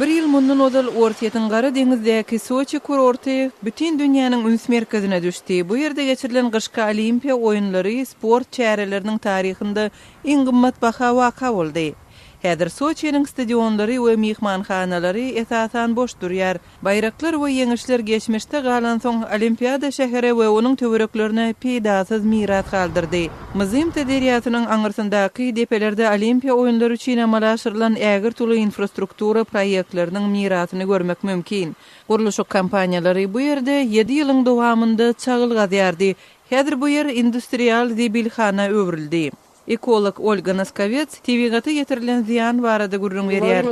Bir yıl mundan odal Ortiýetin Gara deňizdäki Soçi kurorty bütün dünýäniň üns merkezine düşdi. Bu ýerde geçirilen gyşky Olimpiýa oýunlary sport çäreleriniň taryhynda iň gymmat baha waka boldy. Häzir Soçiýanyň stadionlary we mihmanhanalary esasan boş durýar. Bayraklar we ýeňişler geçmişde galan soň Olimpiýada şäheri we onuň töwereklerine peýdasyz mirat kaldyrdy. Mızym tederiýatynyň aňyrsyndaky depelerde Olimpiýa oýunlary üçin amalaşyrylan ägir tuly infrastruktura proýektleriniň miratyny görmek mümkin. Guruluşyk kampaniýalary bu ýerde 7 ýylyň dowamında çagyl gazýardy. Häzir bu ýer industrial zibilhana öwrildi. Ekolog Olga Naskovets TV'gata getirilen ziyan barada gurrun berýär.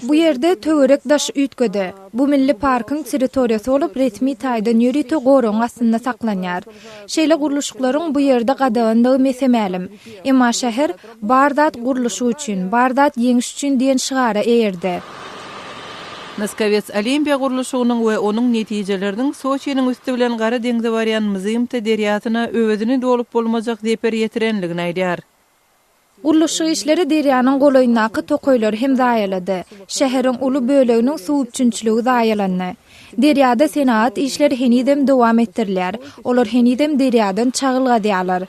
Bu ýerde töwerek daş üýtgede. Bu milli parkyň territoriýasy bolup resmi taýdan ýürüti goraň astynda saklanýar. Şeýle guruluşlaryň bu ýerde gadagyndygy mesemälim. Emma şäher bardat guruluşy üçin, bardat ýeňiş üçin diýen şigara eýerdi. Naskovets Olimpiýa guruluşynyň we onuň netijeleriniň Soçiýanyň üstü bilen Gara deňze barýan Mızym tederiýatyna öwedini dolup bolmajak zeper ýetirenligini aýdýar. Guruluşy işleri derýanyň golaýyndaky tokoýlary hem zaýalady. Şäheriň uly böleginiň suwupçunçylygy zaýalandy. Derýada senaat işleri henidem dowam etdirilýär. Olar henidem derýadan çagyl gadýarlar.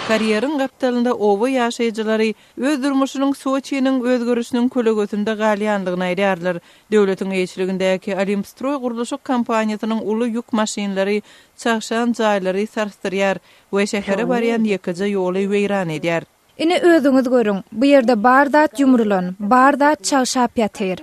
Karyerin gaptalynda owa ýaşaýjylary öz durmuşynyň Soçiýanyň özgörüşiniň kölegötünde galýandygyny aýdýarlar. Döwletiň eýçiligindäki Olimstroy guruluşyk kampaniýasynyň uly ýük maşinalary çagşan jaýlary sarstyrýar we şähere barýan ýekeje ýoly weýran edýär. Ine özüňiz görüň, bu ýerde bardat ýumrulan, bardat çagşap ýatyr.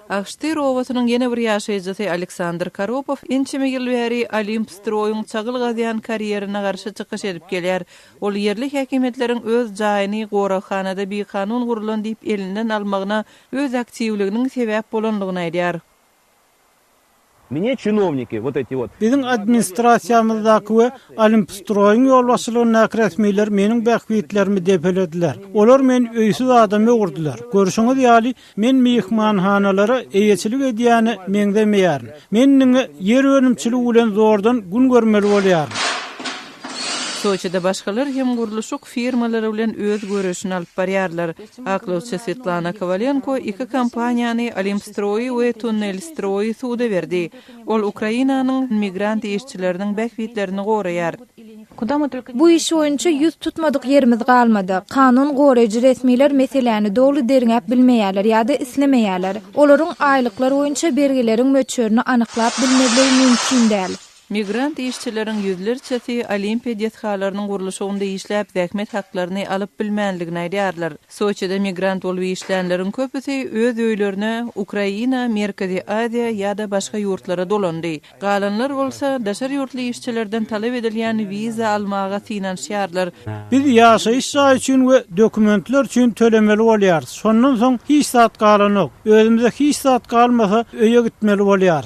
Akştyr owasynyň ýene bir ýaşaýjysy Aleksandr Karopov inçime ýyl bäri Olimstroyň çagyl gazýan karýerine garşy çykyş edip gelýär. Ol ýerli häkimetleriň öz jaýyny goraxanada bir kanun gurulan diýip elinden almagyna öz aktiwliginiň sebäp bolanlygyny aýdýar. Мне чиновники, вот эти вот. Bizim administrasiýamyzdaky we Olimstroyň ýolbaşçylygyna resmiler meniň bähwitlerimi depelediler. Olar men öýsüz adamy gurdular. Görüşüňiz ýaly men mihmanhanalary eýetçilik edýäni meňde meýär. Meniň ýer önümçiligi bilen zordan gün görmeli bolýar. Soçida başgalar hem guruluşyk firmalary bilen öz görüşini alyp barýarlar. Aklowçy Svetlana Kovalenko iki kampaniýany Olimstroy we Tunnelstroy suwda berdi. Ol Ukrainanyň migrant işçileriniň bähwitlerini goraýar. Bu iş boýunça ýüz tutmadyk ýerimiz galmady. Kanun goraýjy resmiler meseleni dogry derňäp bilmeýärler ýa-da islemeýärler. Olaryň aýlyklary boýunça bergileriň möçürini anyklap bilmegleri mümkin däl. Migrant işçileriň ýüzlerçesi Olimpiýa detgalarynyň guruluşynda işläp zähmet haklaryny alyp bilmänligini aýdýarlar. Soçida migrant bolup işlänlerin köpüsi öz öýlerine Ukraina, Merkezi Aziýa ýa-da başga ýurtlara dolandy. Galanlar bolsa daşary ýurtly işçilerden talap edilýän wiza almaga finansiýarlar. Biz ýaşaýyş jaý üçin we dokumentler üçin tölemeli bolýar. Şondan soň hiç zat galanok. Özümizde hiç zat galmasa öýe gitmeli bolýar.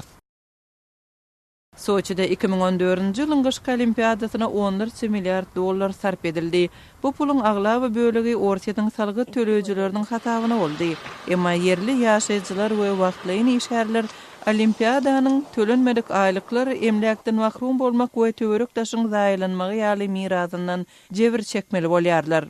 Soçida 2014-nji ýylyň gyşky olimpiadasyna $10 milliard sarp edildi. Bu pulun aglaby bölegi Ortiýetin salgy töleýüjileriniň hatabyna boldy. Emma ýerli ýaşaýjylar we wagtlaýan işgärler olimpiadanyň tölenmedik aýlyklar emlakdan mahrum bolmak we töwerek daşyň zaýlanmagy ýaly mirazyndan jebir çekmeli bolýarlar.